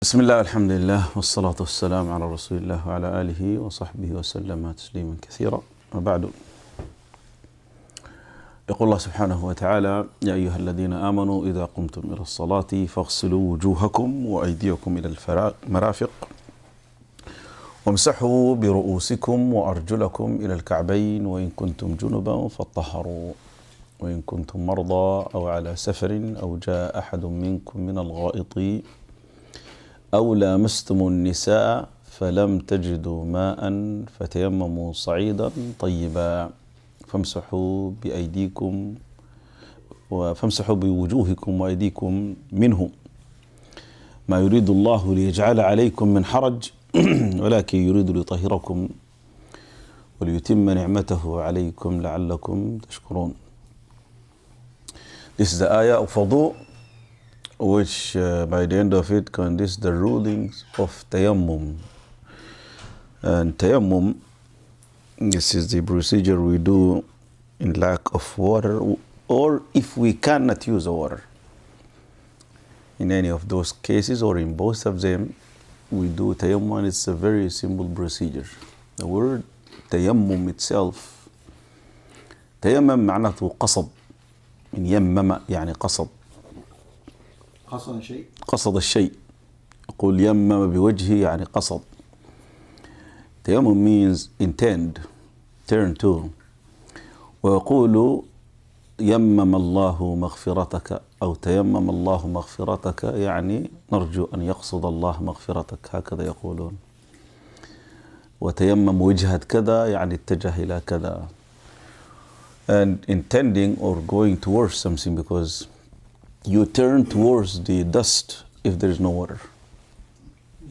بسم الله الحمد لله والصلاة والسلام على رسول الله وعلى آله وصحبه وسلم تسليما كثيرا وبعد. يقول الله سبحانه وتعالى: يا أيها الذين آمنوا إذا قمتم إلى الصلاة فاغسلوا وجوهكم وأيديكم إلى المرافق وامسحوا برؤوسكم وأرجلكم إلى الكعبين وإن كنتم جنبا فاطهروا وإن كنتم مرضى أو على سفر أو جاء أحد منكم من الغائط أو لامستم النساء فلم تجدوا ماء فتيمموا صعيدا طيبا فامسحوا بوجوهكم وأيديكم منه ما يريد الله ليجعل عليكم من حرج ولكن يريد ليطهركم وليتم نعمته عليكم لعلكم تشكرون. This is the ayah of wudu, which by the end of it contains the rulings of Tayammum. And Tayammum, this is the procedure we do in lack of water, or if we cannot use water. In any of those cases, or in both of them, we do Tayammum, and it's a very simple procedure. The word Tayammum itself, Tayammum معناته قصد، من يمم يعني قصد. قصد الشيء. يقول يمم بوجهه يعني قصد. Tayammum means intend, turn to. ويقول يمم الله مغفرتك أو تيمم الله مغفرتك، يعني نرجو أن يقصد الله مغفرتك، هكذا يقولون. وتيمم وجهة كذا يعني اتجه إلى كذا. And intending or going towards something, because you turn towards the dust if there is no water.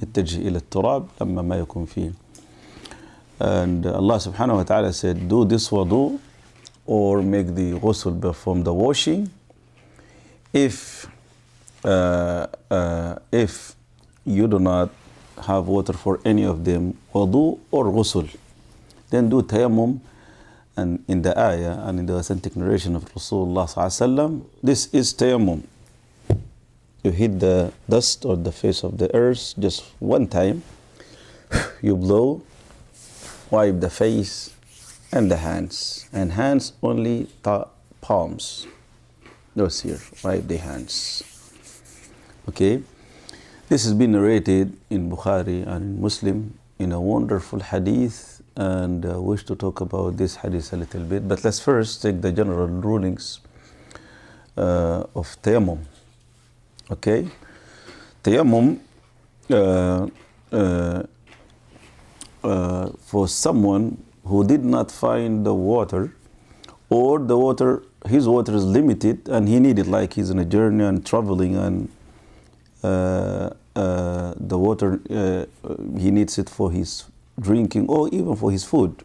اتجه إلى التراب لما ما يكون فيه. And Allah subhanahu wa ta'ala said, do this wudu or make the ghusl, perform the washing, if you do not have water for any of them, wudu or ghusl, then do tayammum. And in the ayah and in the authentic narration of Rasulullah sallallahu alaihi wasallam, this is tayammum. You hit the dust or the face of the earth just one time, you blow, wipe the face and the hands, and hands only palms, those here, wipe the hands. Okay, this has been narrated in Bukhari and in Muslim in a wonderful hadith, and I wish to talk about this hadith a little bit, but let's first take the general rulings of Tayammum. Okay, Tayammum for someone who did not find the water, or the water, his water is limited and he needed, like he's in a journey and traveling, and the water he needs it for his drinking or even for his food.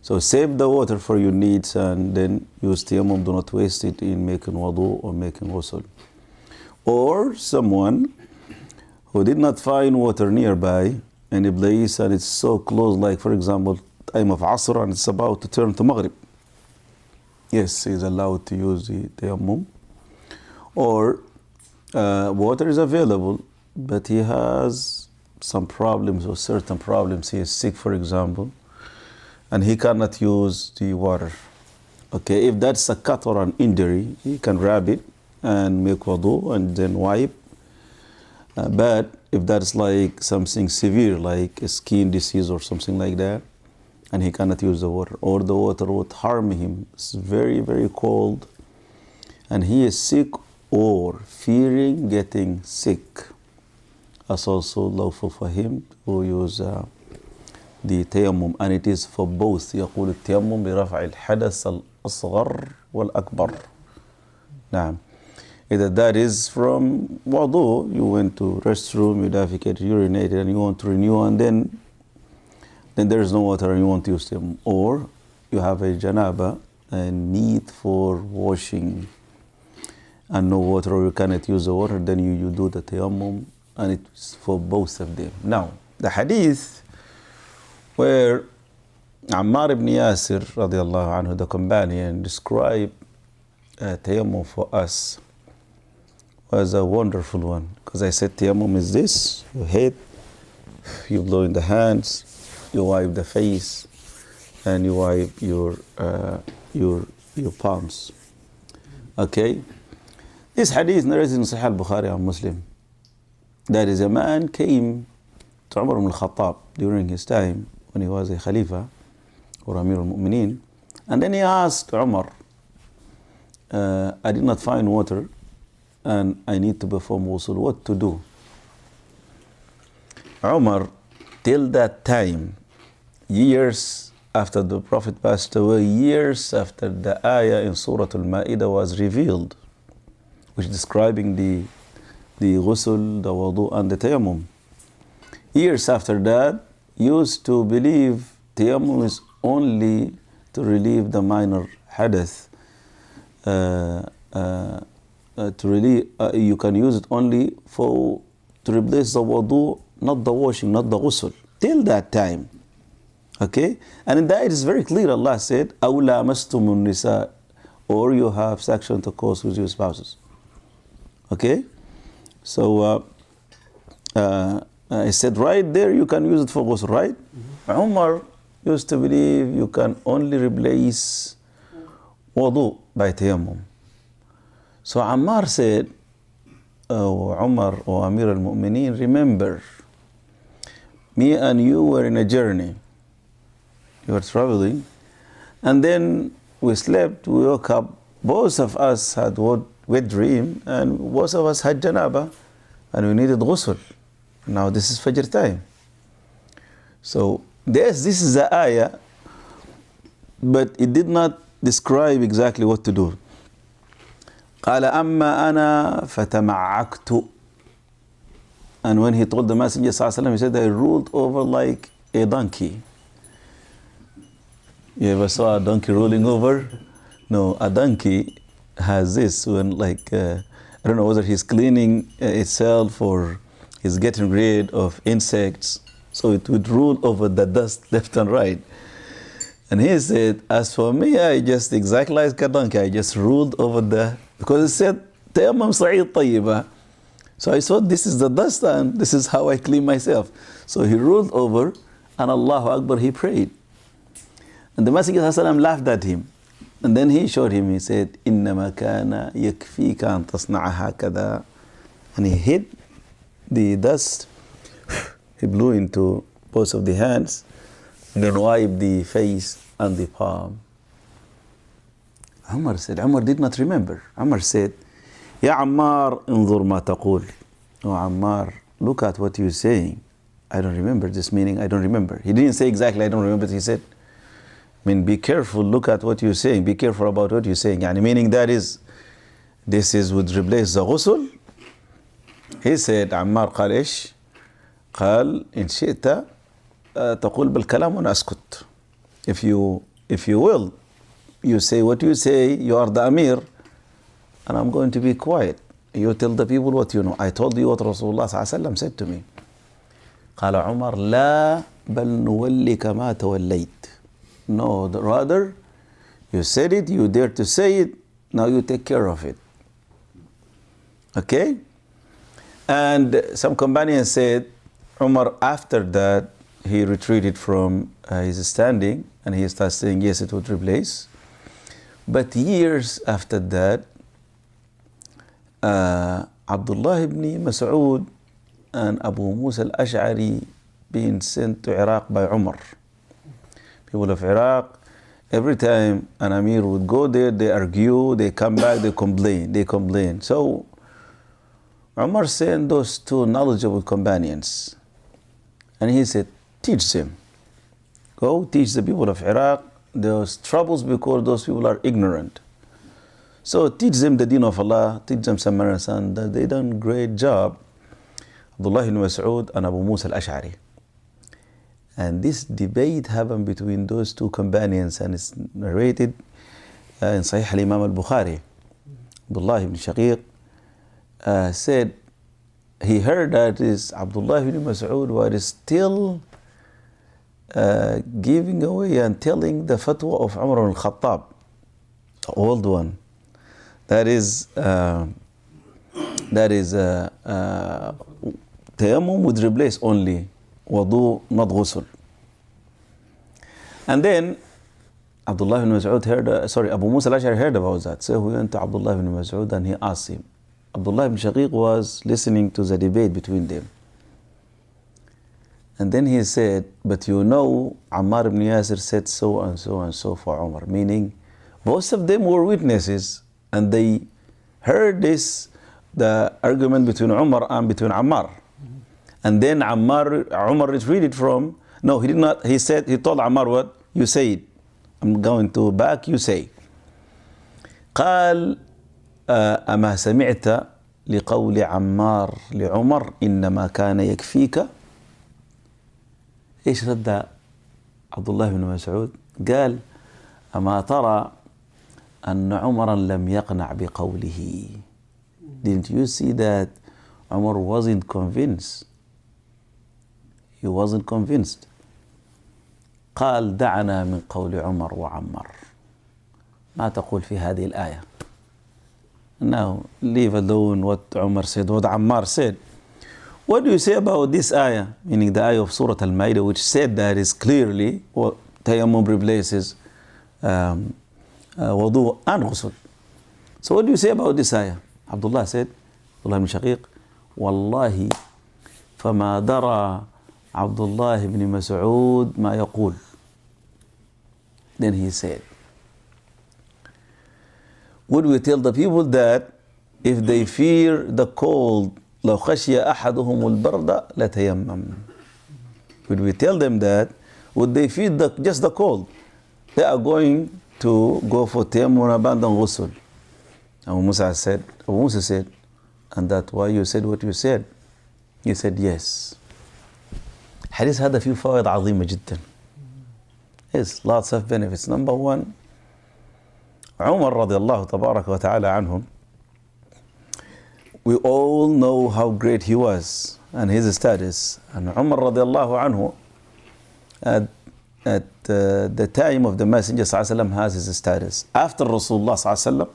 So save the water for your needs and then use Tayammum. Do not waste it in making wudu or making ghusl. Or someone who did not find water nearby any place and it's so close, like for example time of Asr and it's about to turn to Maghrib, yes, he is allowed to use the Tayammum. Or water is available but he has some problems or certain problems, he is sick for example, and he cannot use the water. Okay, if that's a cut or an injury, he can grab it and make wudu and then wipe. But if that's like something severe, like a skin disease or something like that, and he cannot use the water, or the water would harm him, it's very, very cold, and he is sick or fearing getting sick, that's also lawful for him to use the Tayammum. And it is for both. يقول التيمم برفع الحدث الأصغر والأكبر. نعم. Either that is from wudu, you went to restroom, you defecated, urinated, and you want to renew, and then there is no water and you want to use them. Or you have a janaba and need for washing and no water, or you cannot use the water, then you do the Tayammum, and it's for both of them. Now, the hadith where Ammar bin Yasir radiallahu anhu, the companion, described Tayammum for us was a wonderful one, because I said Tayammum is this: you hit, you blow in the hands, you wipe the face, and you wipe your palms. Okay? This hadith is narrated in Sahih al-Bukhari and Muslim. That is, a man came to Umar bin Al-Khattab during his time when he was a Khalifa or Amir al-Mu'mineen, and then he asked Umar, I did not find water and I need to perform ghusl, what to do? Umar, till that time, years after the Prophet passed away, years after the ayah in Surah Al-Ma'idah was revealed, which describing the ghusl, the wudu, and the tayammum. Years after that, used to believe tayammum is only to relieve the minor hadith. You can use it only to replace the wudu, not the washing, not the ghusl. Till that time. Okay? And in that it is very clear, Allah said, أَوْ لَامَسْتُمُ النِّسَاء, or you have sexual intercourse with your spouses. Okay? So, I said right there you can use it for ghusl, right? Umar used to believe you can only replace wudu by tayammum. So Ammar said, Umar or Amir al-Mu'mineen, remember, me and you were in a journey. You were traveling, and then we slept, we woke up, both of us had wet dream, and both of us had janaba, and we needed ghusl. Now this is Fajr time. So this is the ayah, but it did not describe exactly what to do. قال أما أنا فتمعكت. And when he told the Messenger ﷺ, he said, I ruled over like a donkey. You ever saw a donkey rolling over? No, a donkey has this when like, I don't know whether he's cleaning itself or he's getting rid of insects. So it would rule over the dust left and right. And he said, as for me, I just exactly like a donkey. I just ruled over because it said, Tayammum sa'id tayyiba. So I thought this is the dust and this is how I clean myself. So he ruled over and Allahu Akbar, he prayed. And the Messenger ﷺ laughed at him. And then he showed him, he said, إِنَّمَا كَانَ يَكْفِيكَ أَن تَصْنَعَ هَكَذَا. And he hit the dust, he blew into both of the hands, and then wiped the face and the palm. Umar did not remember. Umar said, Ya Ammar, انظر ما تقول. Oh Ammar, look at what you're saying. I don't remember this meaning, I don't remember. He didn't say exactly, I don't remember, he said, be careful, look at what you're saying, be careful about what you're saying. Meaning this would replace the ghusl. He said, Ammar قال إيش؟ قال إن شئت تقول بالكلام وأنا أسكت. If you will, you say what you say, you are the Amir, and I'm going to be quiet. You tell the people what you know. I told you what Rasulullah ﷺ said to me. قال عمر لا بل نولك ما توليت. No, rather, you said it, you dare to say it, now you take care of it. Okay? And some companions said, Umar, after that, he retreated from his standing and he started saying, yes, it would replace. But years after that, Abdullah ibn Masud and Abu Musa al-Ash'ari being sent to Iraq by Umar. People of Iraq, every time an Amir would go there, they argue, they come back, they complain. So Umar sent those two knowledgeable companions. And he said, teach them. Go teach the people of Iraq those troubles because those people are ignorant. So teach them the deen of Allah, teach them Samaritans, and they done a great job. Abdullah bin Masud and Abu Musa al-Ash'ari. And this debate happened between those two companions, and it's narrated in Sahih al-Imam al-Bukhari. Abdullah ibn Shaqiq said he heard that is Abdullah ibn Masud was still giving away and telling the fatwa of Umar bin Al-Khattab, the old one. That is That is, Tayammum would replace only wudu, not ghusl. And then Abdullah bin Masud Abu Musa al-Ash'ari heard about that. So he went to Abdullah bin Masud and he asked him. Abdullah bin Shaqiq was listening to the debate between them. And then he said, but you know, Ammar bin Yasir said so and so and so for Umar. Meaning, both of them were witnesses and they heard the argument between Umar and between Ammar. And then Umar retreated from, no, he did not, he told Ammar what? You say it. I'm going to back, you say. قال أما سمعت لقول عمار لعمر إنما كان يكفيك. إيش رد عبد الله بن مسعود؟ قال أما ترى أن عمرا لم يقنع بقوله. Didn't you see that Umar wasn't convinced? He wasn't convinced. قال دعنا من قول عمر وعمر. ما تقول في هذه الآية. Now leave alone what Umar said, what Ammar said. What do you say about this ayah, meaning the ayah of Surah Al-Ma'idah, which said that is clearly what Tayammum replaces wudu and ghusl. So what do you say about this ayah? Abdullah said, Abdullah bin Shaqiq, Wallahi, فما درى عبد الله بن مسعود ما يقول. Then he said, would we tell the people that if they fear the cold, لو خشي أحدهم البرد لتيمم. Would we tell them that? Would they fear just the cold? They are going to go for tayammum and abandon ghusl. Abu Musa said, and that's why you said what you said. He said, yes. حديث هذا فيه فوائد عظيمة جدا. Yes, lots of benefits. Number one, Umar رضي الله تبارك وتعالى عنهم, we all know how great he was and his status. And Umar رضي الله عنه, at the time of the Messenger ﷺ has his status. After Rasulullah ﷺ,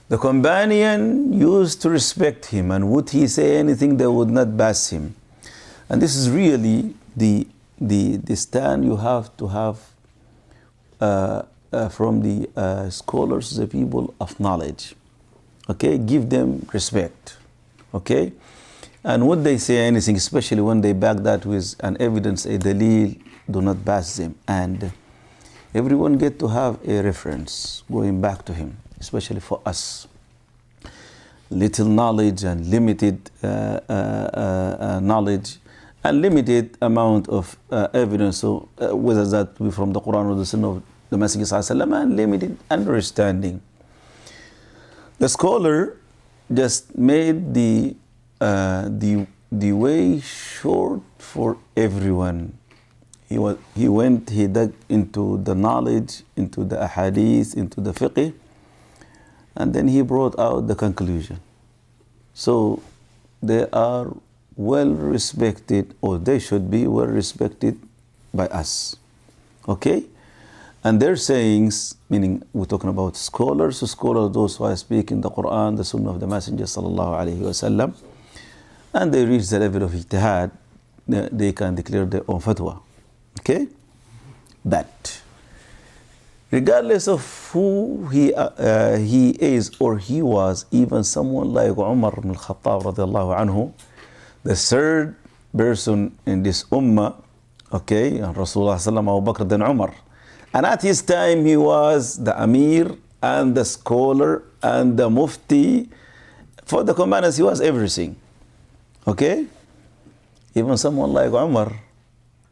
the companion used to respect him, and would he say anything, they would not bash him. And this is really the stand you have to have from the scholars, the people of knowledge. Okay, give them respect. Okay, and would they say anything, especially when they back that with an evidence, a dalil, do not bash them. And everyone get to have a reference going back to him, especially for us. Little knowledge and limited knowledge and limited amount of evidence, so whether that be from the Quran or the Sunnah of the Messenger ﷺ, and limited understanding. The scholar just made the way short for everyone. He dug into the knowledge, into the ahadith, into the fiqh, and then he brought out the conclusion. So they are well respected, or they should be well respected by us. Okay? And their sayings, meaning we're talking about scholars, those who are speaking the Quran, the Sunnah of the Messenger sallallahu alaihi wasallam, and they reach the level of ijtihad, they can declare their own fatwa. Okay? But regardless of who he is or he was, even someone like Umar bin Al-Khattab radiallahu anhu, the third person in this ummah, okay, and Rasulullah sallallahu Abu Bakr then Umar. And at his time he was the Amir and the scholar and the Mufti. For the companions he was everything. Okay? Even someone like Umar,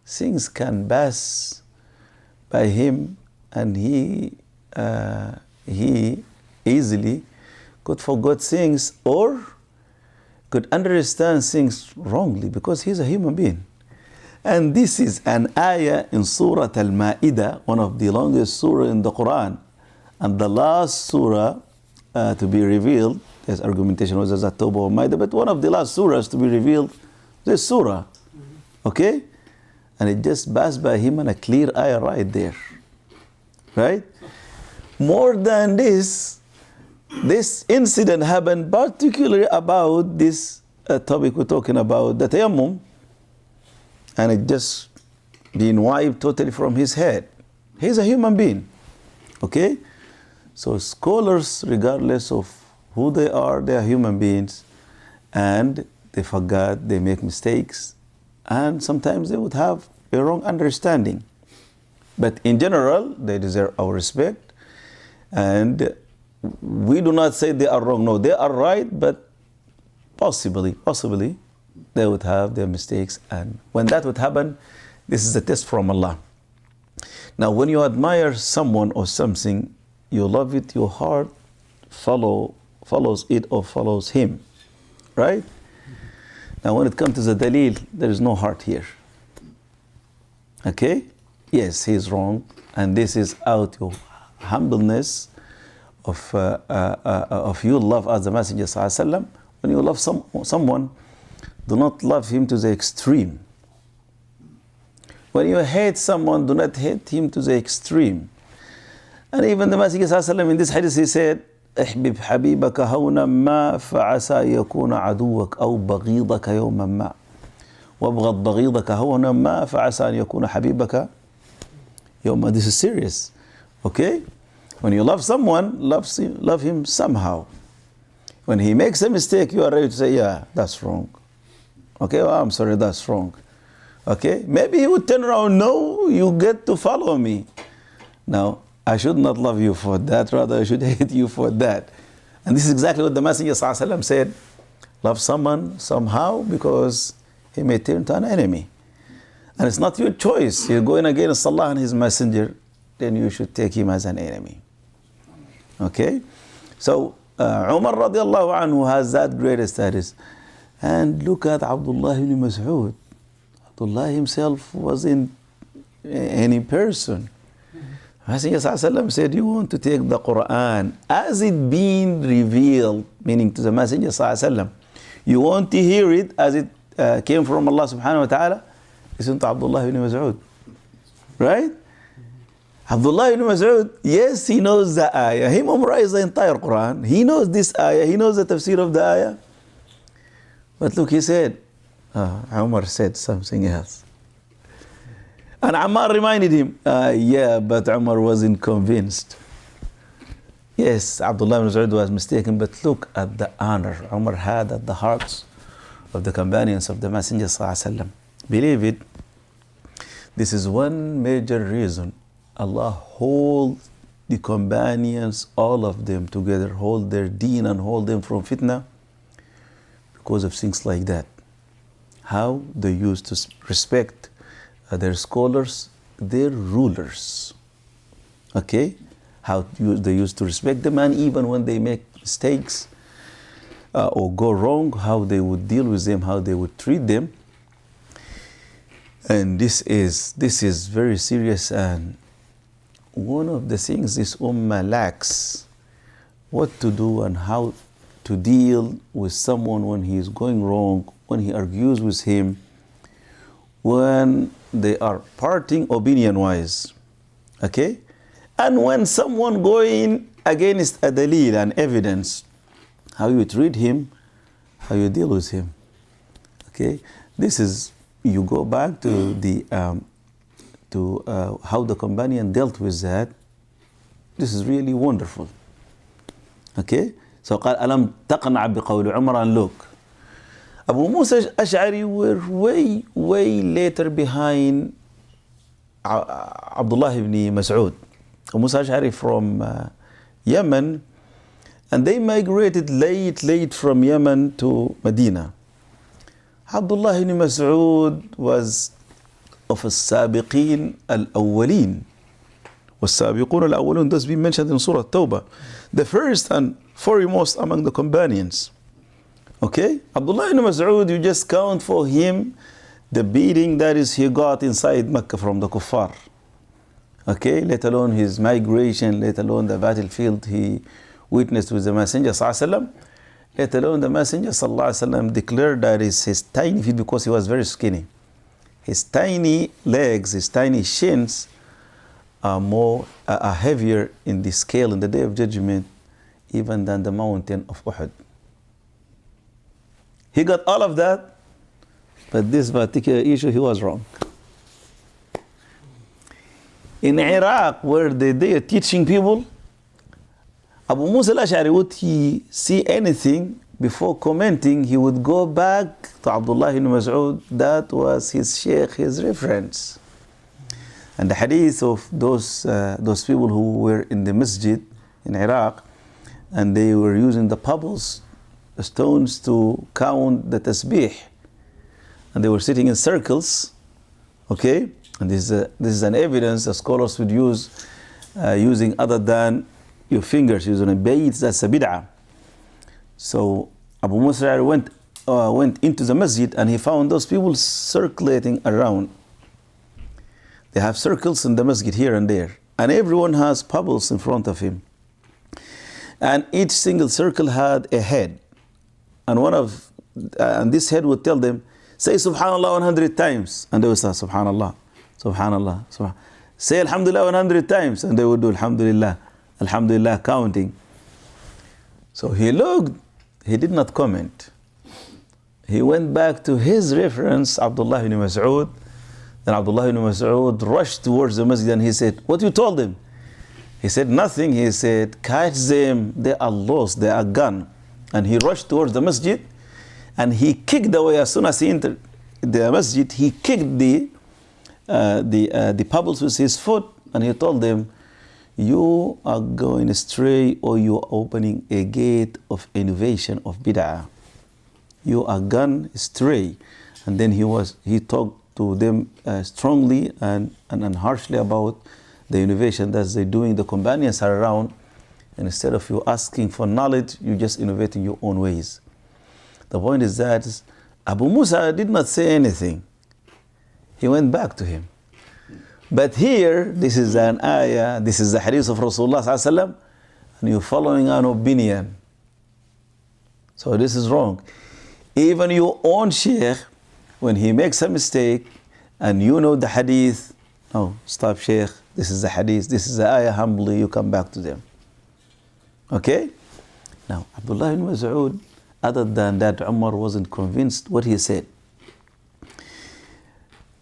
things can pass by him, and he easily could forget things or could understand things wrongly because he's a human being. And this is an ayah in Surah Al-Ma'idah, one of the longest surah in the Quran, and the last surah to be revealed. There's argumentation whether it's At-Tawbah or Ma'idah, but one of the last surahs to be revealed, this surah. Okay? And it just passed by him, and a clear ayah right there. Right? More than this, this incident happened particularly about this topic we're talking about, the Tayammum, and it just been wiped totally from his head. He's a human being, okay? So scholars, regardless of who they are human beings, and they forgot, they make mistakes, and sometimes they would have a wrong understanding. But in general, they deserve our respect, and we do not say they are wrong. No, they are right, but possibly, they would have their mistakes, and when that would happen, this is a test from Allah. Now, when you admire someone or something, you love it, your heart follows it or follows him, right? Now, when it comes to the dalil, there is no heart here. Okay? Yes, he is wrong, and this is out of humbleness of your love as the Messenger ﷺ. When you love someone, do not love him to the extreme. When you hate someone, do not hate him to the extreme. And even the Messenger ﷺ in this hadith, he said, احبب حبيبك هونا ما فعسى يكون عدوك أو بغيضك يوما ما وابغض بغيضك هونا ما فعسى أن يكون حبيبك يوما. This is serious, okay? When you love someone, love him somehow. When he makes a mistake, you are ready to say, yeah, that's wrong. Okay, well, I'm sorry, that's wrong. Okay, maybe he would turn around, no, you get to follow me. Now, I should not love you for that, rather I should hate you for that. And this is exactly what the Messenger ﷺ said, love someone somehow because he may turn to an enemy. And it's not your choice. You're going against Allah and His Messenger, then you should take him as an enemy. Okay? So, Umar radiallahu anhu has that great status. And look at Abdullah bin Masud. Abdullah himself wasn't any person. Messenger ﷺ said, you want to take the Quran as it being revealed, meaning to the Messenger ﷺ. You want to hear it as it came from Allah subhanahu wa ta'ala. Listen to Abdullah bin Masud. Right? Abdullah bin Masud, yes, he knows the ayah. He memorized the entire Quran. He knows this ayah. He knows the tafsir of the ayah. But look, he said, Umar said something else. And Ammar reminded him, yeah, but Umar wasn't convinced. Yes, Abdullah bin Masud was mistaken, but look at the honor Umar had at the hearts of the companions of the Messenger ﷺ. Believe it, this is one major reason Allah holds the companions, all of them together, hold their deen and hold them from fitna because of things like that. How they used to respect their scholars, their rulers. Okay? How they used to respect them, and even when they make mistakes or go wrong, how they would deal with them, how they would treat them. And this is very serious, and one of the things this ummah lacks, what to do and how to deal with someone when he is going wrong, when he argues with him, when they are parting opinion-wise, okay? And when someone going against a dalil, an evidence, how you treat him, how you deal with him, okay? This is, you go back to the how the companion dealt with that. This is really wonderful, okay? So قال ألم تقنع بقول عمر. And look, Abu Musa Ash'ari were way later behind Abdullah ibn Masud. Abu Musa Ash'ari from Yemen, and they migrated late from Yemen to Medina. Abdullah ibn Masud was of السابقين الأولين. والسابقون الأولون, those being mentioned in Surah Tawbah, the first and foremost among the companions. Okay, Abdullah ibn Mas'ud, you just count for him the beating that is he got inside Mecca from the kuffar. Okay, let alone his migration, let alone the battlefield he witnessed with the Messenger ﷺ, let alone the Messenger ﷺ declared that his tiny feet, because he was very skinny, his tiny legs, his tiny shins are heavier in the scale in the Day of Judgment even than the mountain of Uhud. He got all of that, but this particular issue, he was wrong. In Iraq, where they are teaching people, Abu Musa al-Ash'ari, would he see anything, before commenting, he would go back to Abdullah bin Masud. That was his sheikh, his reference. And the hadith of those people who were in the masjid in Iraq, and they were using the pebbles, the stones, to count the tasbih, and they were sitting in circles, okay? And this is an evidence that scholars would use, using other than your fingers, using a bayt, that's a bid'ah. So Abu Musa went into the masjid, and he found those people circulating around. They have circles in the masjid here and there, and everyone has pebbles in front of him. And each single circle had a head, and this head would tell them, say Subhanallah 100 times, and they would say Subhanallah, Subhanallah, Subhanallah. Say Alhamdulillah 100 times, and they would do Alhamdulillah, Alhamdulillah, counting. So he looked, he did not comment. He went back to his reference, Abdullah bin Masud. Then Abdullah bin Masud rushed towards the masjid, and he said, what you told him? He said nothing. He said, catch them, they are lost, they are gone. And he rushed towards the masjid, and he kicked away. As soon as he entered the masjid, he kicked the pebbles with his foot, and he told them, you are going astray, or you are opening a gate of innovation of bid'ah. You are gone astray. And then he talked to them strongly and harshly about the innovation that they're doing. The companions are around, and instead of you asking for knowledge, you just innovate in your own ways. The point is that Abu Musa did not say anything. He went back to him. But here, this is an ayah, this is the hadith of Rasulullah sallallahu alaihi wasallam, and you're following an opinion. So this is wrong. Even your own sheikh, when he makes a mistake, and you know the hadith, no, stop sheikh, this is the hadith, this is the ayah, humbly you come back to them. Okay? Now, Abdullah bin Masud, other than that, Umar wasn't convinced what he said.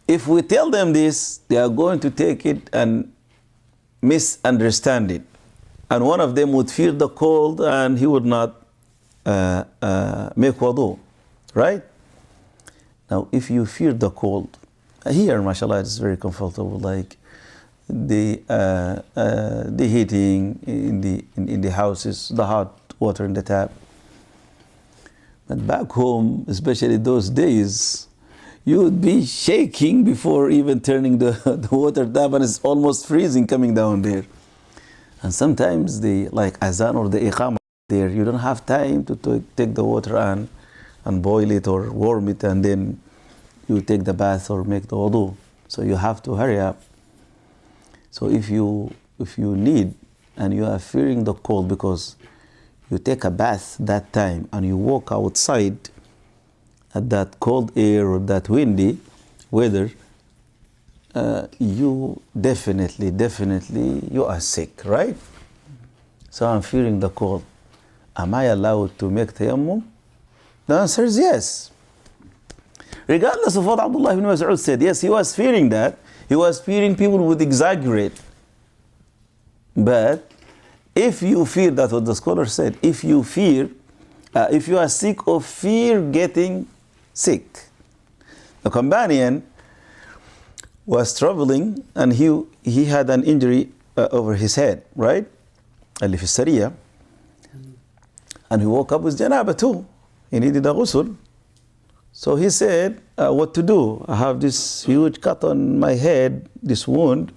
If we tell them this, they are going to take it and misunderstand it. And one of them would fear the cold, and he would not make wudu, right? Now, if you fear the cold, here, mashallah, it's very comfortable, like the heating in the houses, the hot water in the tap. But back home, especially those days, you would be shaking before even turning the water tap, and it's almost freezing coming down there. And sometimes like azan or the iqamah there, you don't have time to take the water and boil it or warm it, and then you take the bath or make the wudu. So you have to hurry up. So if you need, and you are fearing the cold because you take a bath that time and you walk outside at that cold air or that windy weather, you definitely you are sick, right? So I'm fearing the cold. Am I allowed to make tayammum? The answer is yes. Regardless of what Abdullah bin Masud said, yes, he was fearing that. He was fearing people would exaggerate. But if you fear, that's what the scholar said, if you are sick or fear getting sick. The companion was traveling, and he had an injury over his head, right? اللي في السرية. And he woke up with janaba too. He needed a ghusl. So he said, what to do? I have this huge cut on my head, this wound,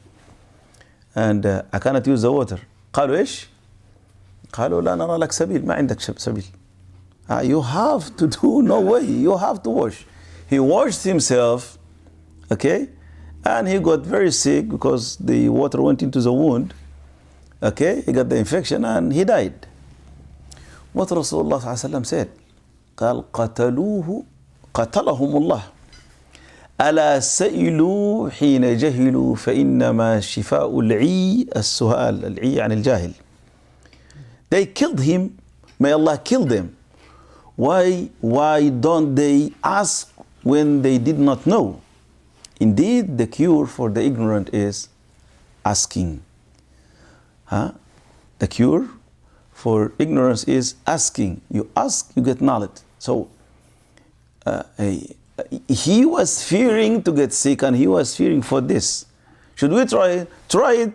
and I cannot use the water. قالوا إيش؟ قالوا لا نرى لك سبيل، ما عندك سبيل. You have to do, no way, you have to wash. He washed himself, okay, and he got very sick because the water went into the wound, okay, he got the infection and he died. What Rasulullah ﷺ said, قال قتلهم الله ألا سئلوا حين جهلوا فإنما شفاء العي السؤال. العي عن الجاهل. They killed him. May Allah kill them. Why don't they ask when they did not know? Indeed, the cure for the ignorant is asking. The cure for ignorance is asking. You ask, you get knowledge. So he was fearing to get sick, and he was fearing for this. Should we try it? Try it.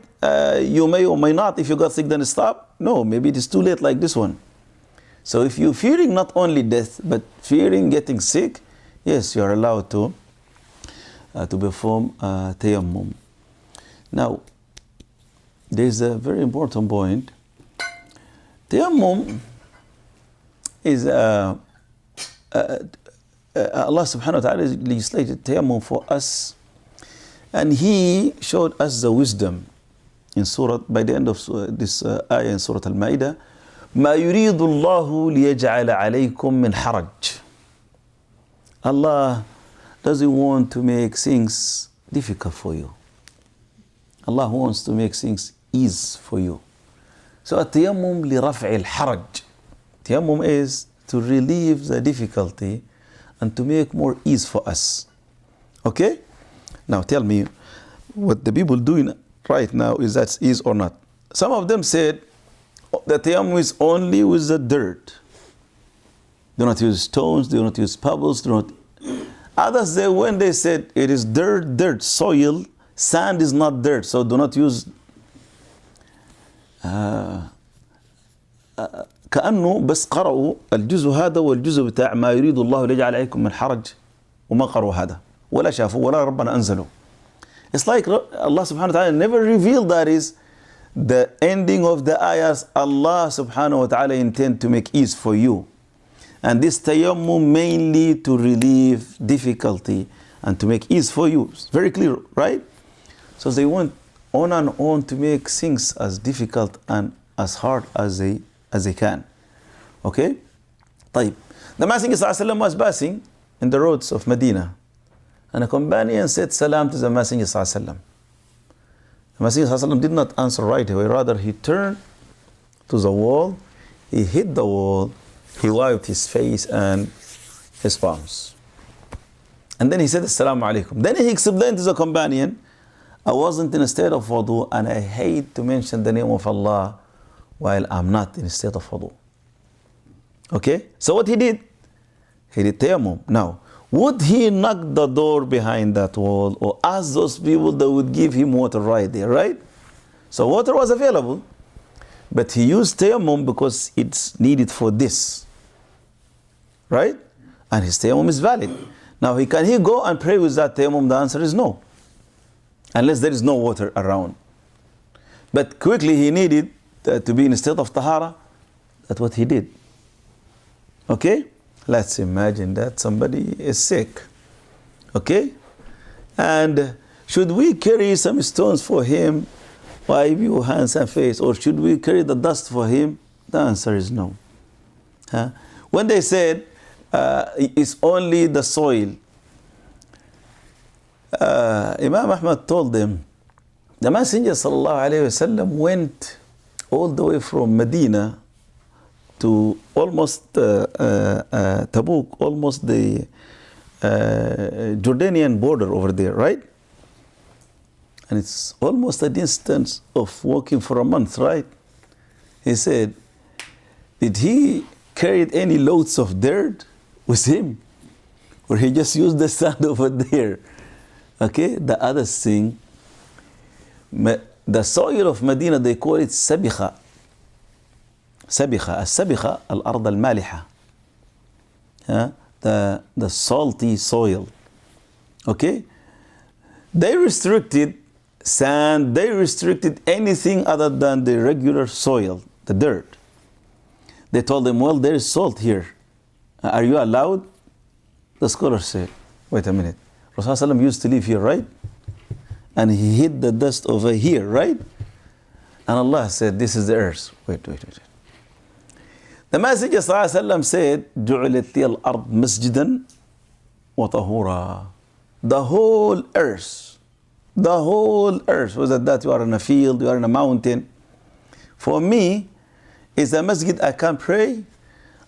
You may or may not. If you got sick, then stop. No, maybe it is too late like this one. So if you're fearing not only death, but fearing getting sick, yes, you are allowed to perform tayammum. Now, there's a very important point. Tayammum is Allah subhanahu wa ta'ala legislated tayammum for us, and He showed us the wisdom in Surah, by the end of this ayah in Surah Al-Ma'idah, مَا يُرِيدُ اللَّهُ لِيَجْعَلَ عَلَيْكُم مِّنْ حَرَجٍ. Allah doesn't want to make things difficult for you. Allah wants to make things easy for you. So التيمم لرفع الحرج. Tayammum is to relieve the difficulty and to make more ease for us. Okay? Now tell me, what the people doing right now, is that ease or not? Some of them said the tayammum is only with the dirt. Do not use stones, do not use pebbles, do not. Others, when they said it is dirt, soil, sand is not dirt, so do not use. كأنه بس قرأوا الجزء هذا والجزء بتاع ما يريد الله ليجعل عليكم من حرج وما قرأوا هذا ولا شافوا ولا ربنا أنزلوا. It's like Allah subhanahu wa ta'ala never revealed that is the ending of the ayahs. Allah subhanahu wa ta'ala intend to make ease for you. And this tayammum mainly to relieve difficulty and to make ease for you. It's very clear, right? So they went on and on to make things as difficult and as hard as they can. Okay? طيب. The Messenger ﷺ was passing in the roads of Medina, and a companion said salam to the Messenger ﷺ. The Messenger ﷺ did not answer right away, rather he turned to the wall, he hit the wall, he wiped his face and his palms. And then he said assalamu alaikum. Then he explained to the companion, I wasn't in a state of wudu, and I hate to mention the name of Allah while I'm not in a state of wudu. Okay? So what he did tayammum. Now, would he knock the door behind that wall or ask those people that would give him water right there, right? So water was available, but he used tayammum because it's needed for this, right? And his tayammum is valid. Now, can he go and pray with that tayammum? The answer is no, unless there is no water around. But quickly he needed to be in a state of tahara. That's what he did. Okay? Let's imagine that somebody is sick. Okay? And should we carry some stones for him, wipe your hands and face, or should we carry the dust for him? The answer is no. When they said it's only the soil, Imam Ahmad told them, the Messenger ﷺ went all the way from Medina to almost Tabuk, almost the Jordanian border over there, right? And it's almost a distance of walking for a month, right? He said, did he carry any loads of dirt with him? Or he just used the sand over there? Okay, the other thing, the soil of Medina, they call it sabikha. Sabikha, السبخة الأرض المالحة. The salty soil. Okay? They restricted sand, they restricted anything other than the regular soil, the dirt. They told them, well, there is salt here. Are you allowed? The scholar said, wait a minute. Rasulullah used to live here, right? And he hid the dust over here, right? And Allah said, this is the earth. Wait. The Messenger ﷺ said, جُعِلَتْ لِيَ الْأَرْض مَسْجِدًا وَطَهُورًا. The whole earth, whether that you are in a field, you are in a mountain, for me, Is a masjid I can pray,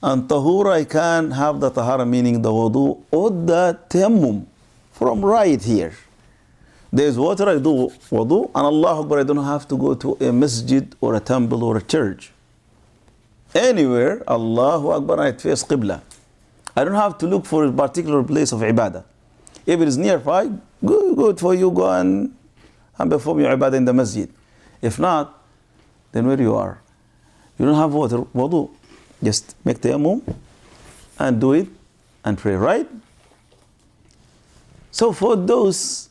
and tahura I can have the tahara, meaning the wudu or the tayammum from right here. There's water, I do wudu, and Allah Akbar, I don't have to go to a masjid or a temple or a church. Anywhere, Allahu Akbar, I face Qibla. I don't have to look for a particular place of ibadah. If it is nearby, good for you, go and perform your ibadah in the masjid. If not, then where you are. You don't have water, wudu. Just make tayammum and do it and pray, right? So for those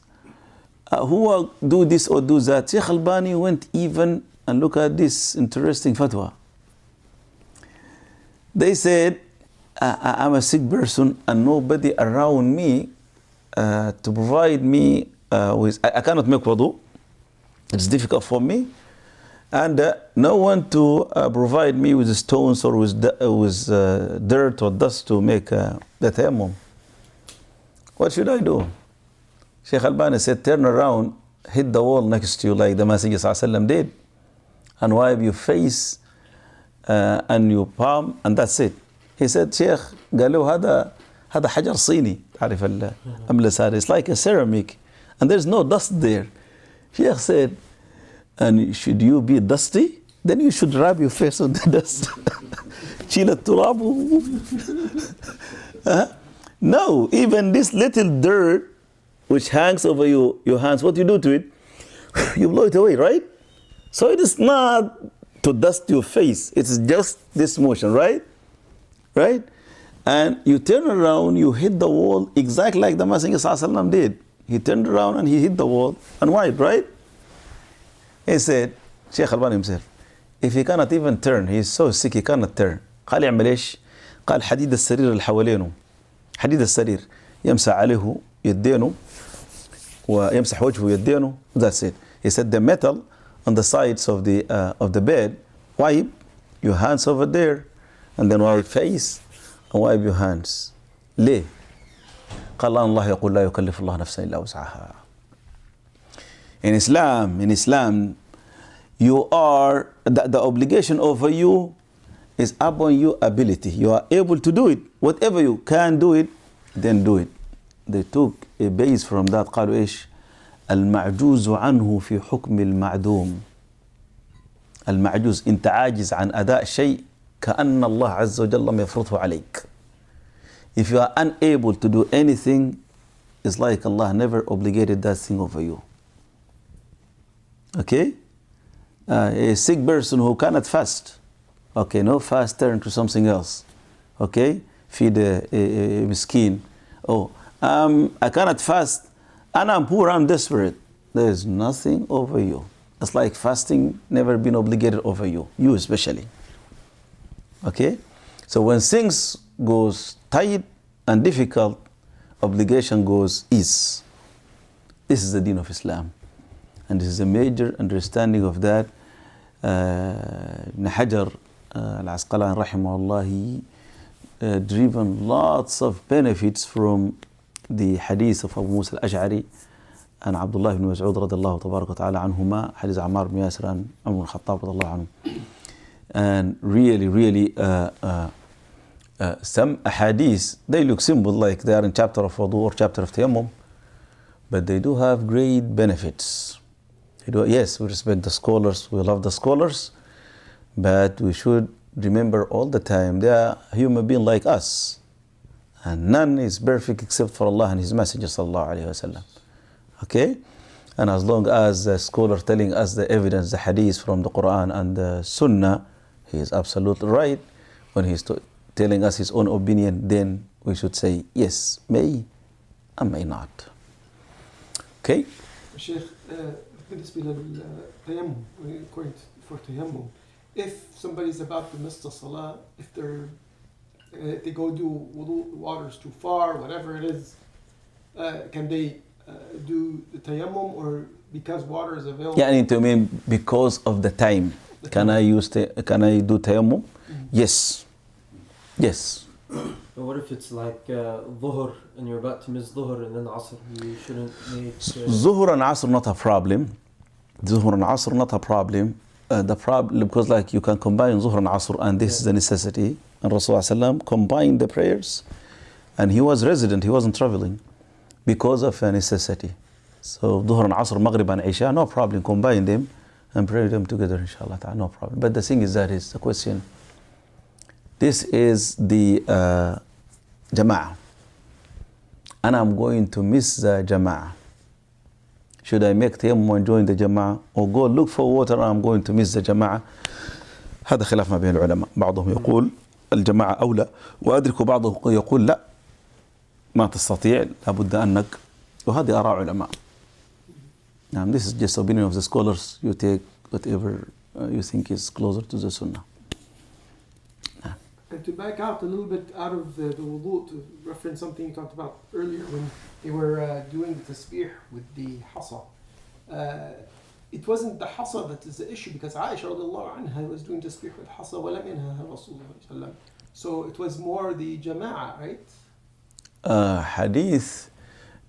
who do this or do that, Sheikh Albani went even and look at this interesting fatwa. They said, I'm a sick person and nobody around me to provide me with, I cannot make wudu. It's difficult for me. And no one to provide me with stones or with dirt or dust to make the tayammum. What should I do? Sheikh Albani said, turn around, hit the wall next to you like the Messenger ﷺ did, and wipe your face and your palm, and that's it. He said, Sheikh, قالوا هذا حجر صيني تعرف الأملس هذا, it's like a ceramic and there's no dust there. Sheikh said, and should you be dusty? Then you should rub your face on the dust. شيل التراب. No, even this little dirt which hangs over your hands, what you do to it? You blow it away, right? So it is not to dust your face. It's just this motion, right? Right? And you turn around, you hit the wall exactly like the Messenger ﷺ did. He turned around and he hit the wall and wiped, right? He said, Sheikh Albani himself, if he cannot even turn, he is so sick he cannot turn. قال يعمل ايش؟ قال حديد السرير اللي حوالينه، حديد السرير يمسح عليه يدينه ويمسح وجهه ويدينه. That's it. He said the metal on the sides of the bed, wipe your hands over there and then wipe face and wipe your hands. ليه؟ قال الله يقول لا يكلف الله نفسا إلا وسعها. In Islam, you are, the obligation over you is upon your ability. You are able to do it. Whatever you can do it, then do it. They took a base from that. قالوا إيش؟ المعجوز عنه في حكم المعدوم. المعجوز أنت عاجز عن أداء شيء كأن الله عز وجل لم يفرضه عليك. If you are unable to do anything, it's like Allah never obligated that thing over you. Okay? A sick person who cannot fast. Okay, no fast, turn to something else. Okay? Feed a miskin. Oh, I cannot fast and I'm poor, I'm desperate. There is nothing over you. It's like fasting never been obligated over you. You especially. Okay? So when things goes tight and difficult, obligation goes ease. This is the deen of Islam. And this is a major understanding of that. Ibn Hajar al-Asqalani rahimahullah, he driven lots of benefits from the hadith of Abu Musa al-Ash'ari and Abdullah bin Masud radiyallahu tabaraka wa ta'ala anhuma, hadith Ammar bin Yasir and Umar bin Al-Khattab radiyallahu anhu. And really, some hadiths, they look simple, like they are in chapter of wudu or chapter of tayammum, but they do have great benefits. Yes, we respect the scholars, we love the scholars, but we should remember all the time they are human beings like us, and none is perfect except for Allah and His Messenger sallallahu alaihi wasallam. Okay, and as long as the scholar telling us the evidence, the hadith from the Quran and the Sunnah, he is absolutely right. When he's telling us his own opinion, then we should say yes, may and may not. Okay. Sheikh, بالنسبة للتيمم, according for tayammum, if somebody is about to miss the salah, if they go do wudu, the water is too far, whatever it is, can they do the tayammum, or because water is available? Yeah, I need to mean because of the time. Can I do tayammum? Yes. But what if it's like dhuhr and you're about to miss dhuhr and then asr? You shouldn't make... Zuhr and asr not a problem. Zuhr and asr not a problem. the problem, because like you can combine Zuhr and Asr, and this is a necessity. And Rasulullah combined the prayers, and he was resident, he wasn't traveling, because of a necessity. So Dhuhr and Asr, Maghrib and Isha, no problem, combine them and pray them together, inshallah ta'ala, no problem. But the thing is that is the question. This is the Jama'ah. And I'm going to miss the Jama'ah. Should I make tayammum and join the Jama'ah, or go look for water and I'm going to miss the Jama'ah? هذا خلاف ما بين العلماء. بعضهم يقول الجماعة أولى، وأدرك بعضهم يقول لا ما تستطيع لابد أنك، وهذه آراء علماء. This is just opinion of the scholars. You take whatever you think is closer to the Sunnah. And to back out a little bit out of the wudu, to reference something you talked about earlier when they were doing the tasbih with the hasa. It wasn't the hasa that is the issue, because Aisha radiallahu anha was doing tasbih with hasa وَلَمْ يَنْهَهَا Rasulullah sallam. So it was more the jama'ah, right? Hadith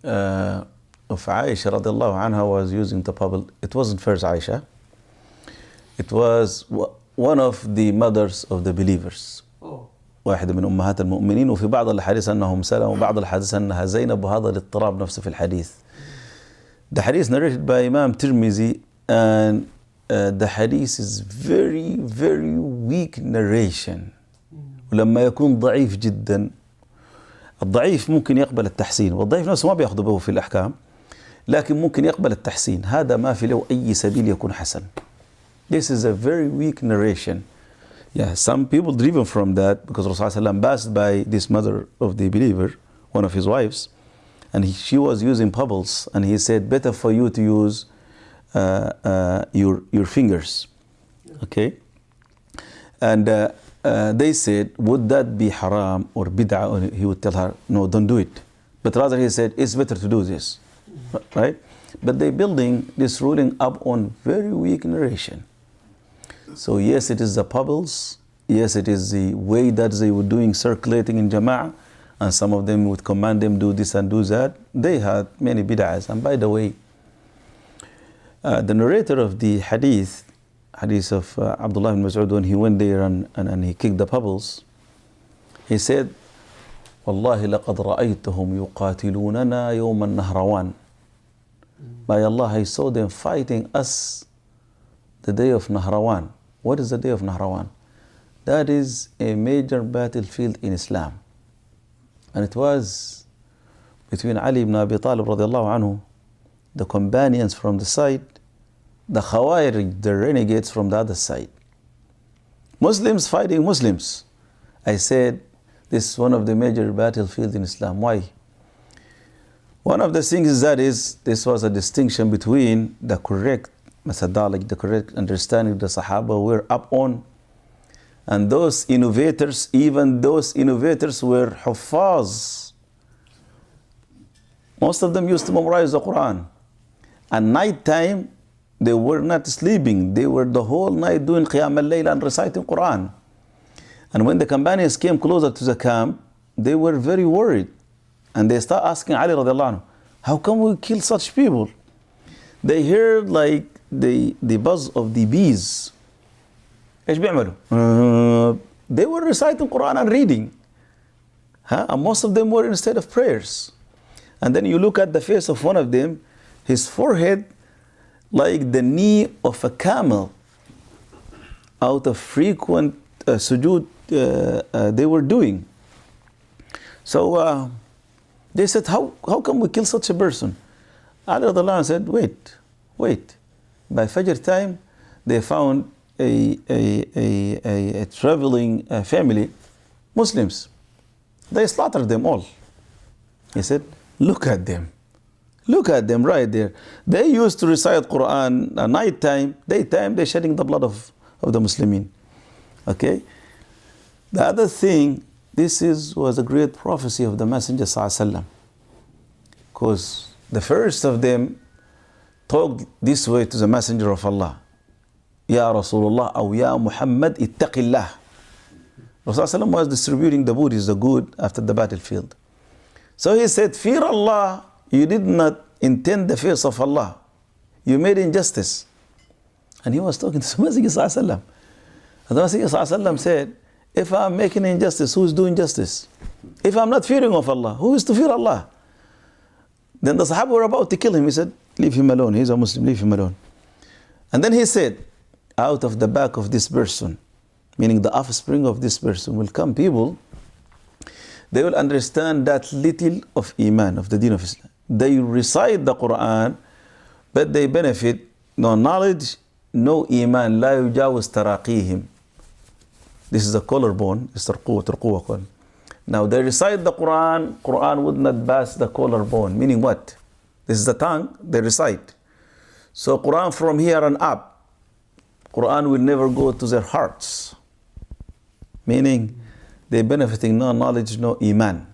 of Aisha radiallahu anha was using the pebble. It wasn't first Aisha. It was one of the mothers of the believers. واحدة من أمهات المؤمنين. وفي بعض الحديث أنهم سلموا، وبعض الحديث أنها زينب، وهذا الاضطراب نفسه في الحديث. The hadith narrated by Imam Tirmizi, and the hadith is very very weak narration. ولما يكون ضعيف جدا، الضعيف ممكن يقبل التحسين، والضعيف نفسه ما بياخذ به في الأحكام، لكن ممكن يقبل التحسين. هذا ما في له أي سبيل يكون حسن. This is a very weak narration. Yeah, some people driven from that, because Rasulullah passed by this mother of the believer, one of his wives, and she was using pebbles, and he said, better for you to use your fingers. Okay? And they said, would that be haram or bid'ah? Or he would tell her, no, don't do it. But rather he said, it's better to do this. Right? But they're building this ruling up on very weak narration. So yes, it is the pebbles. Yes, it is the way that they were doing circulating in Jama'ah. And some of them would command them do this and do that. They had many bid'ahs. And by the way, the narrator of the hadith of Abdullah bin Masud, when he went there and he kicked the pebbles, he said, والله لقد رأيتهم يقاتلوننا يوم النهروان. By Allah, I saw them fighting us the day of Nahrawan. What is the day of Nahrawan? That is a major battlefield in Islam. And it was between Ali ibn Abi Talib radiallahu anhu, the companions from the side, the Khawarij, the renegades from the other side. Muslims fighting Muslims. I said, this is one of the major battlefields in Islam. Why? One of the things is that this was a distinction between the correct methodology, the correct understanding the Sahaba were up on, and those innovators, even those innovators were huffaz. Most of them used to memorize the Quran. At night time, they were not sleeping. They were the whole night doing Qiyam al-Layl and reciting Quran. And when the companions came closer to the camp, they were very worried. And they start asking Ali radiallahu anhu, how come we kill such people? They heard like the buzz of the bees. ايش بيعملوا؟ They were reciting Quran and reading. And most of them were in a state of prayers. And then you look at the face of one of them, his forehead like the knee of a camel. Out of frequent sujood they were doing. So they said, how come we kill such a person? Ali radiallahu anhu said, wait. By Fajr time, they found a traveling family, Muslims. They slaughtered them all. He said, look at them right there. They used to recite Quran at night time, daytime they're shedding the blood of the Muslimin. Okay? The other thing, was a great prophecy of the Messenger ﷺ. Because the first of them talked this way to the Messenger of Allah. Ya Rasulullah, or Ya Muhammad, ittaqillah. Rasulullah was distributing the booty, the good, after the battlefield. So he said, fear Allah, you did not intend the face of Allah. You made injustice. And he was talking to the Messenger Sallallahu Alaihi Wasallam. And the Messenger Sallallahu Alaihi Wasallam said, if I'm making injustice, who is doing justice? If I'm not fearing of Allah, who is to fear Allah? Then the Sahaba were about to kill him. He said, leave him alone. He's a Muslim, leave him alone. And then he said, out of the back of this person, meaning the offspring of this person, will come people, they will understand that little of Iman, of the deen of Islam. They recite the Quran, but they benefit no knowledge, no Iman. لا يجاوز تراقيهم. This is the collarbone. It's tarquwa. Now they recite the Quran. Quran would not pass the collarbone. Meaning what? This is the tongue. They recite. So Quran from here and up, Quran will never go to their hearts. Meaning they benefiting no knowledge, no Iman.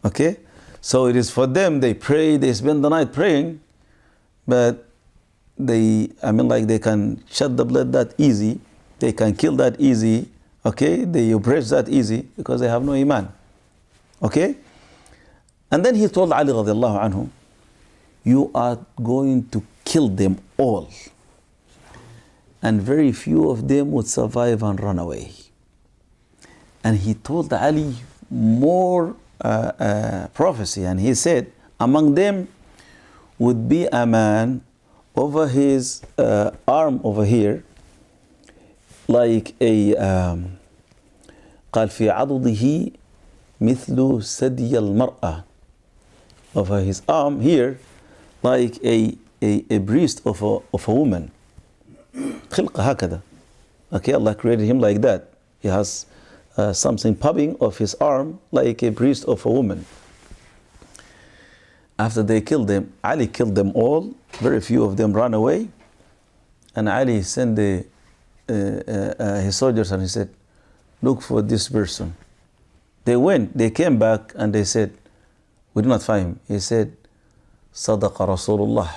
Okay? So it is for them, they pray, they spend the night praying, but they can shut the blood that easy, they can kill that easy, okay? They oppress that easy because they have no Iman. Okay? And then he told Ali radiallahu anhu, you are going to kill them all. And very few of them would survive and run away. And he told Ali more prophecy, and he said, among them would be a man over his arm over here, like a قال في عضده مثل ثدي المرأة, over his arm here, like a breast of a woman. خلقة هكذا. Okay, Allah created him like that. He has something popping off his arm like a breast of a woman. After they killed them, Ali killed them all. Very few of them ran away. And Ali sent his soldiers and he said, look for this person. They went, they came back and they said, we did not find him. He said, Sadaqa Rasulullah.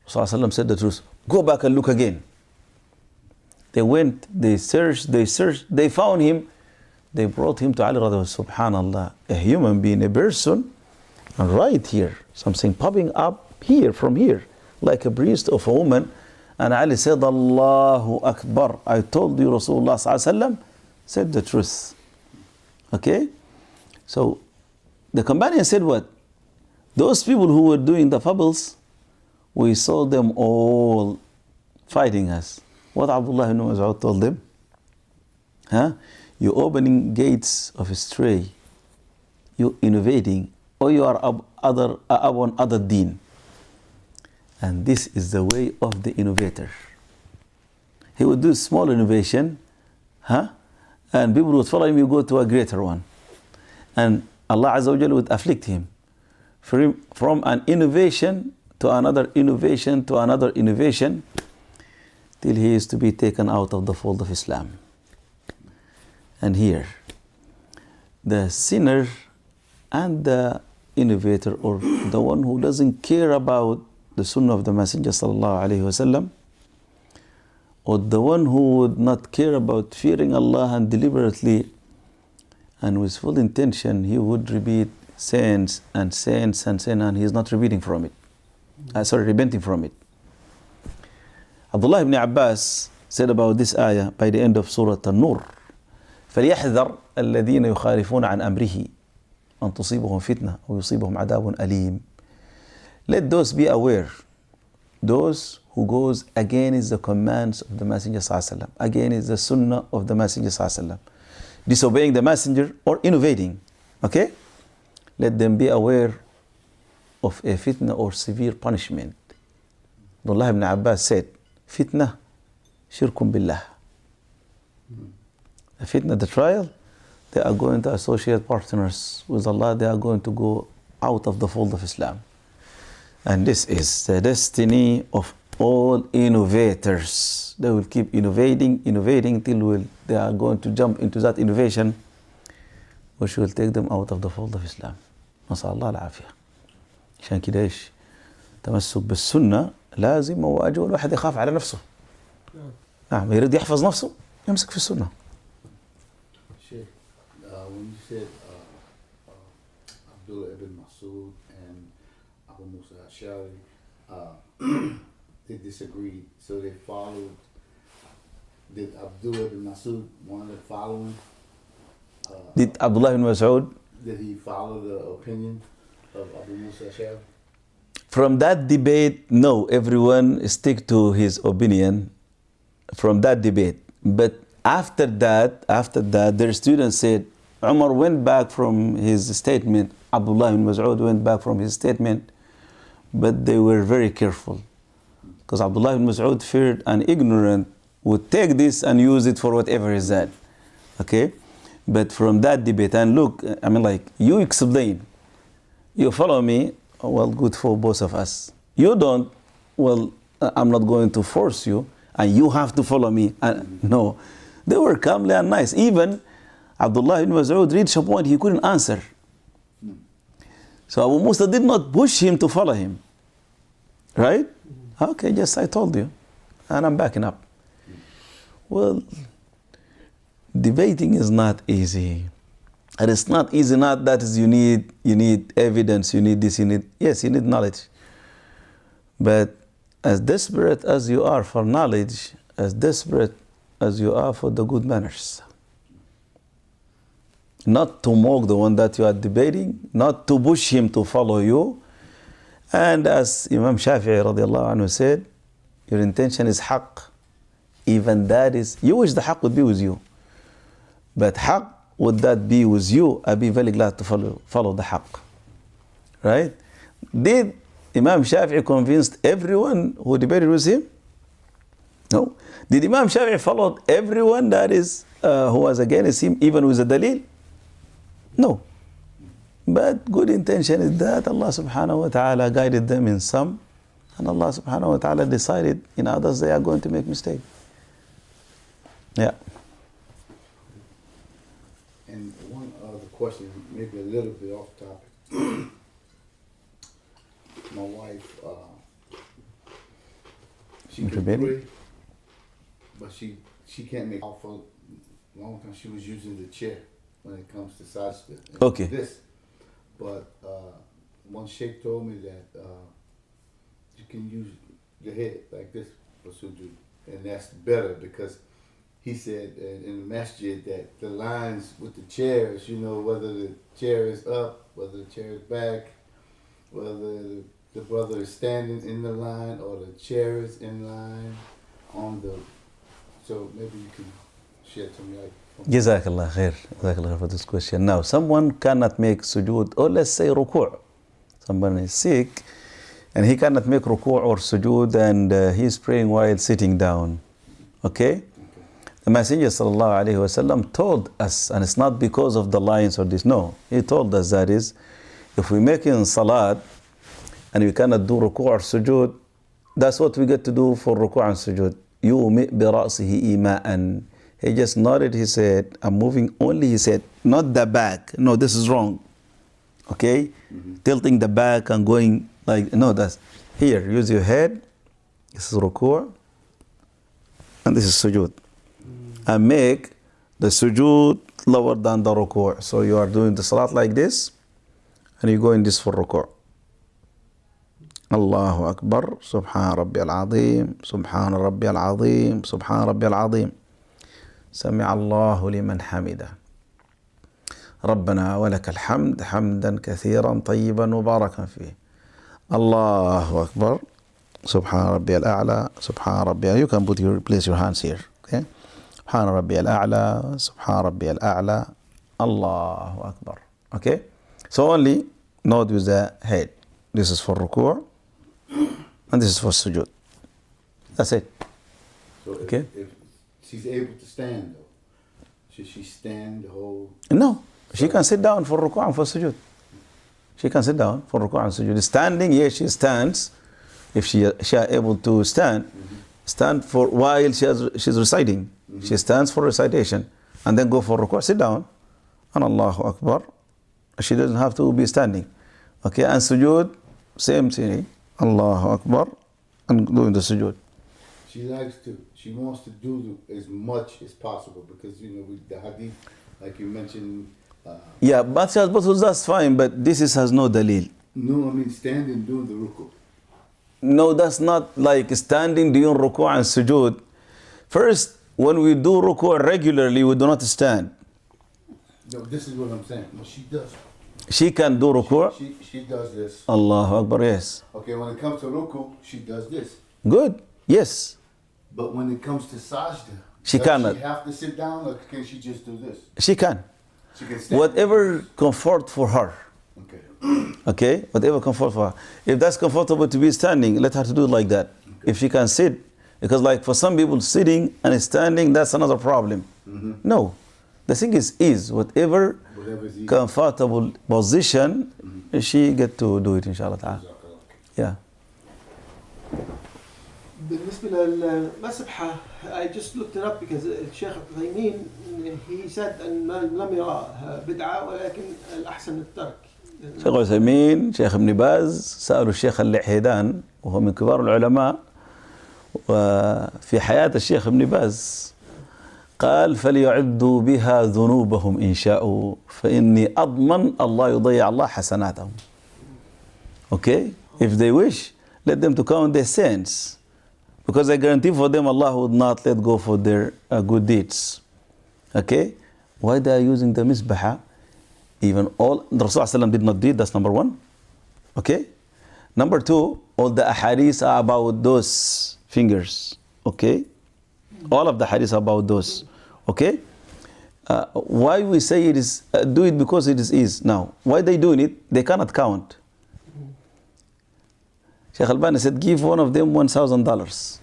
Rasulullah said the truth. Go back and look again. They went, they searched, they found him. They brought him to Ali radiallahu anhu. Subhanallah, a human being, a person, and right here, something popping up here, from here, like a breast of a woman. And Ali said, Allahu Akbar. I told you Rasulullah sallallahu alaihi wasallam said the truth. Okay? So, the companion said what? Those people who were doing the fables, we saw them all fighting us. What Abdullah bin Masud told them? You're opening gates of stray. You're innovating. Or you are upon other deen. And this is the way of the innovator. He would do small innovation, and people would follow him, you go to a greater one. And Allah Azza wa Jalla would afflict him. From an innovation to another innovation to another innovation, till he is to be taken out of the fold of Islam. And here, the sinner and the innovator, or the one who doesn't care about the sunnah of the Messenger sallallahu alaihi wasallam, or the one who would not care about fearing Allah and deliberately and with full intention, he would repeat sins and sins and sins, and he is not repeating from it. Repenting from it. Abdullah ibn Abbas said about this ayah by the end of Surah An-Nur, فَلْيَحْذَرْ الَّذِينَ يُخَالِفُونَ عَنْ أَمْرِهِ أَنْ تُصِيبُهُمْ فِتْنَةٌ أَوْ يُصِيبُهُمْ عَذَابٌ أَلِيمٌ. Let those be aware, those who goes against the commands of the Messenger sallallahu alaihi wasallam, against the sunnah of the Messenger sallallahu alaihi wasallam, disobeying the Messenger or innovating. Okay? Let them be aware of a fitna or severe punishment. Abdullah ibn Abbas said, fitna, shirkun billah. The fitna, the trial, they are going to associate partners with Allah. They are going to go out of the fold of Islam. And this is the destiny of all innovators. They will keep innovating till they are going to jump into that innovation, which will take them out of the fold of Islam. نسأل الله العافية. عشان كده ايش؟ تمسك بالسنة لازم وواجب، الواحد يخاف على نفسه. نعم، يريد يحفظ نفسه يمسك في السنة. Sheikh, when you said Abdullah bin Masud and Abu Musa Ashari, they disagreed. So they followed. Did Abdullah bin Masud wanted to follow him? Did Abdullah bin Masud? Did he follow the opinion of Abu Musa al-Ash'ari? From that debate, no, everyone stick to his opinion from that debate. But after that, their students said, Umar went back from his statement, Abdullah bin Mas'ud went back from his statement, but they were very careful. Because Abdullah bin Mas'ud feared an ignorant would take this and use it for whatever is that. Okay? But from that debate, and look, I mean, like, you explain, you follow me, well, good for both of us. You don't, well, I'm not going to force you, and you have to follow me. And no, they were calmly and nice. Even Abdullah bin Mas'ud reached a point he couldn't answer. So Abu Musa did not push him to follow him. Right? Okay, yes, I told you. And I'm backing up. Well, debating is not easy. And it's not easy, not that is you need evidence, you need this, you need knowledge. But as desperate as you are for knowledge, as desperate as you are for the good manners. Not to mock the one that you are debating, not to push him to follow you. And as Imam Shafi'i radiallahu anhu said, your intention is haqq. Even that is, you wish the haqq would be with you. But haqq, would that be with you? I'd be very glad to follow the haqq. Right? Did Imam Shafi'i convince everyone who debated with him? No. Did Imam Shafi'i follow everyone that is who was against him, even with a dalil? No. But good intention is that Allah subhanahu wa ta'ala guided them in some, and Allah subhanahu wa ta'ala decided in others they are going to make mistake. Yeah. And one other question, maybe a little bit off topic. My wife, she can pray, but she can't make out for a long time. She was using the chair when it comes to sajda. Okay. This. But one sheikh told me that you can use the head like this for sujood, and that's better because he said in the masjid that the lines with the chairs, you know, whether the chair is up, whether the chair is back, whether the brother is standing in the line or the chair is in line on the. So maybe you can shed some light. Jazakallah khair. Jazakallah khair for this question. Now, someone cannot make sujood, or let's say ruku'. Someone is sick and he cannot make ruku' or sujood, and he's praying while sitting down. Okay? The Messenger sallallahu alaihi wasallam told us, and it's not because of the lines or this, no. He told us that is, if we make in salat and we cannot do ruku' or sujood, that's what we get to do for ruku' and sujood. يُومِئْ بِرَأْسِهِ إِيمَاءً. He just nodded his head. I'm moving only his head, not the back. No, this is wrong. Okay? Tilting the back and going like, no, that's here. Use your head. This is ruku'. And this is sujood. And make the sujood lower than the ruku'. So you are doing the salat like this, and you go in this for ruku'. Allahu Akbar. Subhan Rabbi al-Azim. Subhan Rabbi al-Azim. Subhan Rabbi al-Azim. سمع الله لمن حمده ربنا ولك الحمد حمدا كثيرا طيبا مباركا فيه الله أكبر سبحان ربي الأعلى سبحان ربي. You can place your hands here. Okay? سبحان ربي الأعلى سبحان ربي الأعلى الله أكبر. Okay? So only nod with the head. This is for ruku' and this is for sujood. That's it. So okay? If she's able to stand though, should she stand the whole? No, she can sit down for ruku' and for sujood. She can sit down for ruku' and sujood. Standing, yes, she stands. If she is able to stand, stand for while she's reciting. She stands for recitation and then go for ruku', sit down, and Allahu Akbar. She doesn't have to be standing. Okay, and sujood, same thing. Allahu Akbar, and doing the sujood. She wants to do as much as possible because, you know, with the hadith, like you mentioned. Yeah, but that's fine, but this has no dalil. No, I mean standing doing the ruku'. No, that's not like standing during ruku' and sujood. First, when we do ruku' regularly, we do not stand. No, this is what I'm saying. Well, she does. She can do ruku'. She does this. Allahu Akbar, yes. Okay, when it comes to ruku, she does this. Good, yes. But when it comes to sajda, She does cannot. she have to sit down, or can she just do this? She can. She can stand. Whatever comfort for her. Okay. Okay, whatever comfort for her. If that's comfortable to be standing, let her to do it like that. Okay. If she can sit, because like for some people sitting and standing, that's another problem. Mm-hmm. No, the thing is whatever Whatever's easy. comfortable position, she get to do it inshallah ta'ala. Yeah. بالنسبة للمسبحة, I just looked it up because الشيخ عثيمين he said أن لم يرى بدعة ولكن الأحسن الترك. شيخ عثيمين، شيخ ابن باز سألوا الشيخ اللحيدان وهو من كبار العلماء، وفي حياة الشيخ ابن باز قال فليعدوا بها ذنوبهم إن شاءوا فإني أضمن الله يضيع الله حسناتهم. Okay, if they wish, let them to count their sins, because I guarantee for them Allah would not let go for their good deeds. Okay, why they are using the misbah? Even all the Rasul did not do it. That's number one. Okay, number two, all the ahadith are about those fingers. Okay, all of the hadith are about those. Okay, why we say it is do it because it is ease. Now, why they doing it? They cannot count. Sheikh Albani said, give one of them $1,000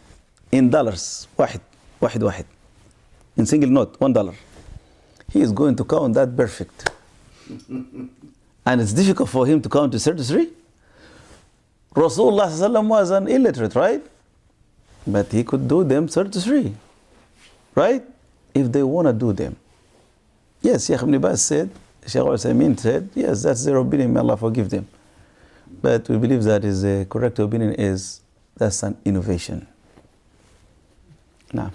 in dollars. واحد. In single note, $1. He is going to count that perfect. And it's difficult for him to count to 33. Rasulullah ﷺ was an illiterate, right? But he could do them 33. Right? If they want to do them. Yes, Sheikh Ibn Baz said, Sheikh Uthaymeen said, yes, that's their opinion, may Allah forgive them. But we believe that is the correct opinion is that's an innovation. Now.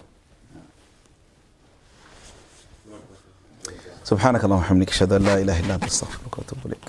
سبحانك اللهم وبحمدك اشهد ان لا اله الا انت استغفرك واتوب اليك.